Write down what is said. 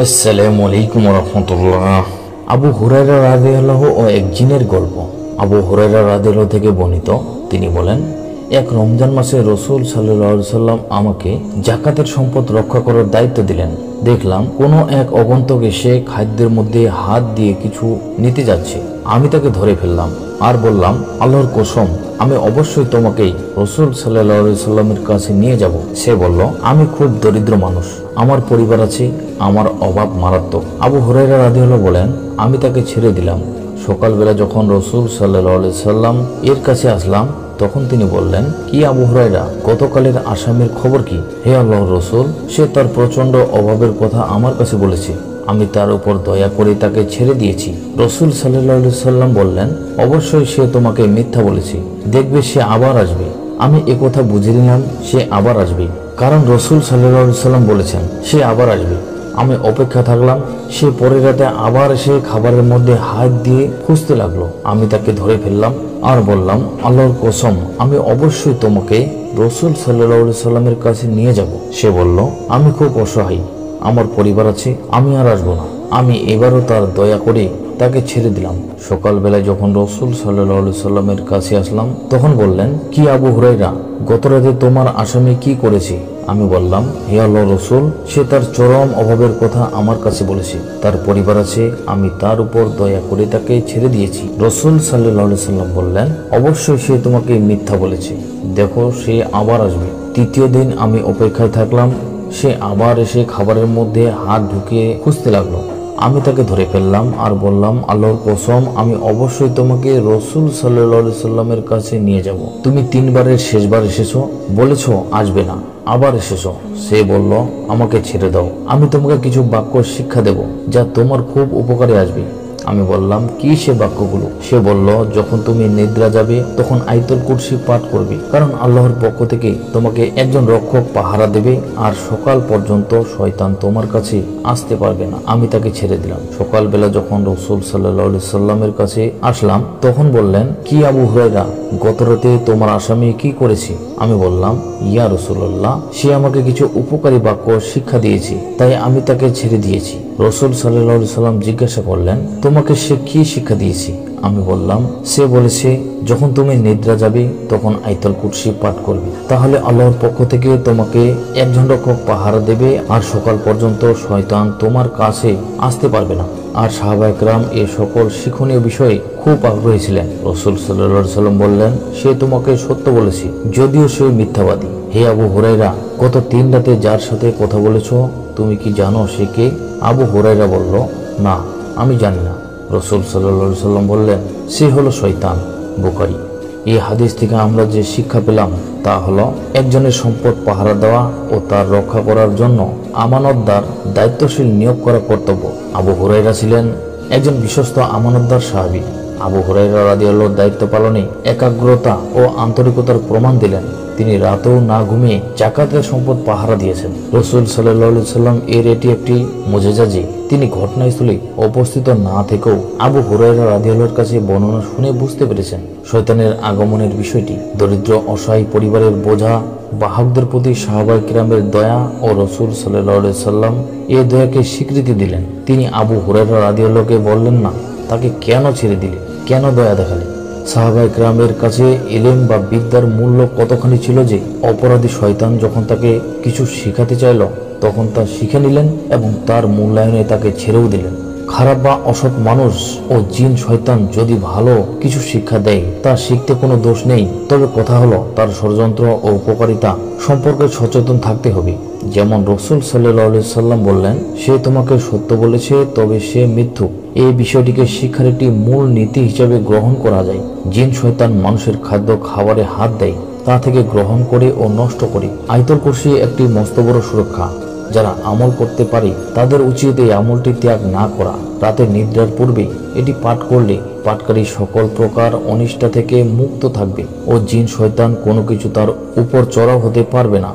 আসসালামু আলাইকুম রাহমাতুল্লাহ। আবু হুরায়রা রাদিয়াল্লাহু ও এক জিনের গল্প। আবু হুরায়রা রাদিয়াল্লাহু থেকে বর্ণিত, তিনি বলেন, এক রমজান মাসে রাসূল সাল্লাল্লাহু আলাইহি সাল্লাম আমাকে যাকাতের সম্পদ রক্ষা করার দায়িত্ব দিলেন। দেখলাম কোনো এক আগন্তুক এসে খাদ্যের মধ্যে হাত দিয়ে কিছু নিতে যাচ্ছে। আমি তাকে ধরে ফেললাম আর বললাম, আল্লাহর কসম, আমি অবশ্যই তোমাকে রাসূল সাল্লাল্লাহু আলাইহি সাল্লামের কাছে নিয়ে যাব। সে বলল, আমি খুব দরিদ্র মানুষ, আমার পরিবার আছে, আমার অভাব মারাত্মক। আবু হুরায়রা রাদিয়াল্লাহু বলেন, আমি তাকে ছেড়ে দিলাম। সকালবেলা যখন রাসূল সাল্লাল্লাহু আলাইহি সাল্লাম এর কাছে আসলাম, তখন তিনি বললেন, কি আবু হুরায়রা, গতকালের আসামির খবর কি? হে আল্লাহর রাসূল, সে তার প্রচন্ড অভাবের কথা আমার কাছে বলেছে, আমি তার উপর দয়া করে তাকে ছেড়ে দিয়েছি। রাসূল সাল্লাল্লাহু আলাইহি সাল্লাম বললেন, অবশ্যই সে তোমাকে মিথ্যা বলেছে, দেখবে সে আবার আসবে। আমি একথা বুঝে নিলাম সে আবার আসবে, কারণ রাসূল সাল্লাল্লাহু আলাইহি সাল্লাম বলেছেন সে আবার আসবে। আমি অপেক্ষা থাকলাম। সে পরের রাতে আবার এসে খাবারের মধ্যে হাত দিয়ে খুঁজতে লাগলো। আমি তাকে ধরে ফেললাম আর বললাম, আল্লাহর কসম, আমি অবশ্যই তোমাকে রাসূল সাল্লাল্লাহু আলাইহি সাল্লামের কাছে নিয়ে যাব। সে বলল, আমি খুব অসহায়, আমার পরিবার আছে, আমি আর আসবো না। আমি এবারও তার দয়া করে তাকে ছেড়ে দিলাম। সকালবেলায় যখন রাসূল সাল্লাল্লাহু আলাইহি সাল্লামের কাছে আসলাম, তখন বললেন, কি আবু হুরায়রা, গত রাতে তোমার আসামি কি করেছে? আমি বললাম, হে আল্লাহর রাসূল, সে তার চরম অভাবের কথা আমার কাছে বলেছে, তার পরিবার আছে, আমি তার উপর দয়া করে তাকে ছেড়ে দিয়েছি। রাসূল সাল্লাল্লাহু আলাইহি সাল্লাম বললেন, অবশ্যই সে তোমাকে মিথ্যা বলেছে, দেখো সে আবার আসবে। তৃতীয় দিন আমি অপেক্ষায় থাকলাম। সে আবার এসে খাবারের মধ্যে হাত ঢুকিয়ে খুঁজতে লাগলো। আমি তাকে ধরে ফেললাম আর বললাম, আল্লাহর কসম, আমি অবশ্যই তোমাকে রাসূল সাল্লাল্লাহু আলাইহি সাল্লামের কাছে নিয়ে যাব। তুমি 3 বারের শেষবার এসেছো, বলেছো আসবে না, আবার এসেছো। সে বলল, আমাকে ছেড়ে দাও, আমি তোমাকে কিছু বাক্য শিক্ষা দেব যা তোমার খুব উপকারে আসবে। আমি বললাম, কি সে বাক্যগুলো? সে বলল, যখন তুমি নিদ্রা যাবে তখন আয়াতুল কুরসি পাঠ করবে, কারণ আল্লাহর পক্ষ থেকে তোমাকে একজন রক্ষক পাহারা দেবে আর সকাল পর্যন্ত শয়তান তোমার কাছে আসতে পারবে না। আমি তাকে ছেড়ে দিলাম। সকালবেলা যখন রাসূল সাল্লাল্লাহু আলাইহি সাল্লামের কাছে আসলাম, তখন বললেন, কি আবু হুরায়রা, গত রাতে তোমার আসামি কি করেছে? আমি বললাম, ইয়া রাসূলুল্লাহ, সে আমাকে কিছু উপকারী বাক্য শিক্ষা দিয়েছে, তাই আমি তাকে ছেড়ে দিয়েছি। রাসূল সাল্লাল্লাহু আলাইহি সাল্লাম জিজ্ঞাসা করলেন, তোমাকে সে কি শিক্ষা দিয়েছে? আমি বললাম, সে বলেছে, যখন তুমি নিদ্রা যাবে তখন আয়াতুল কুরসি পাঠ করবে, তাহলে আল্লাহর পক্ষ থেকে তোমাকে একজন রক্ষক পাহারা দেবে আর সকাল পর্যন্ত শয়তান তোমার কাছে আসতে পারবে না। আর সাহাবায়ে কেরাম এই সকল শিক্ষণীয় বিষয়ে খুব আগ্রহী ছিলেন। রাসূল সাল্লাল্লাহু আলাইহি সাল্লাম বললেন, সে তোমাকে সত্য বলেছে, যদিও সে মিথ্যাবাদী। হে আবু হুরায়রা, গত 3 রাতে যার সাথে কথা বলেছো, তুমি কি জানো সে কে? আবু হুরায়রা বলল, না, আমি জানি না। রাসূল সাল্লাল্লাহু আলাইহি সাল্লাম বললেন, সে হলো শয়তান। বুখারী। এই হাদিস থেকে আমরা যে শিক্ষা পেলাম তা হলো, একজনের সম্পদ পাহারা দেওয়া ও তার রক্ষা করার জন্য আমানতদার দায়িত্বশীল নিয়োগ করা কর্তব্য। আবু হুরায়রা ছিলেন একজন বিশ্বস্ত আমানতদার সাহাবী। আবু হুরায়রা রাদিয়াল্লাহু দায়িত্ব পালনে একাগ্রতা ও আন্তরিকতার প্রমাণ দিলেন। তিনি রাতেও না ঘুমিয়ে যাকাতের সম্পদ পাহারা দিয়েছেন। রাসূল সাল্লাল্লাহু আলাইহি সাল্লাম এর এটি একটি মুজিজা যে তিনি ঘটনাস্থলে উপস্থিত না থেকেও আবু হুরায়রা রাদিয়াল্লাহুর কাছে বর্ণনা শুনে বুঝতে পেরেছেন শয়তানের আগমনের বিষয়টি। দরিদ্র অসহায় পরিবারের বোঝা বাহকদের প্রতি সাহাবায়ে কিরামের দয়া ও রাসূল সাল্লাল্লাহু আলাইহি সাল্লাম এই দয়াকে স্বীকৃতি দিলেন। তিনি আবু হুরায়রা রাদিয়াল্লাহুকে বললেন না, তাকে কেন ছেড়ে দিলে, কেন দয়া দেখালে? সাহাবায়ে কেরামের কাছে ইলম বা বিদ্যার মূল্য কতখানি ছিল যে অপরাধী শয়তান যখন তাকে কিছু শেখাতে চাইল, তখন তা শিখে নিলেন এবং তার মূল্যায়নে তাকে ছেড়েও দিলেন। খারাপ বা অসৎ মানুষ ও জিন শয়তান যদি ভালো কিছু শিক্ষা দেয়, তা শিখতে কোনো দোষ নেই। তবে কথা হলো, তার ষড়যন্ত্র ও উপকারিতা সম্পর্কে সচেতন থাকতে হবে। যেমন রাসূল সাল্লাল্লাহু আলাইহি সাল্লাম বললেন, সে তোমাকে সত্য বলেছে, তবে সে মিথ্যুক। এই বিষয়টিকে শিক্ষার একটি মূল নীতি হিসেবে গ্রহণ করা যায়। জিন শয়তান মানুষের খাদ্য খাবারে হাত দেয়, তা থেকে গ্রহণ করে ও নষ্ট করে। আয়াতুল কুরসি একটি মস্ত বড় সুরক্ষা। যারা আমল করতে পারে তাদের উচিত এই আমলটি ত্যাগ না করা। রাতে নিদ্রার পূর্বে এটি পাঠ করলে পাঠকারী সকল প্রকার অনিষ্টা থেকে মুক্ত থাকবে ও জিন শয়তান কোনো কিছু তার উপর চড়াও হতে পারবে না।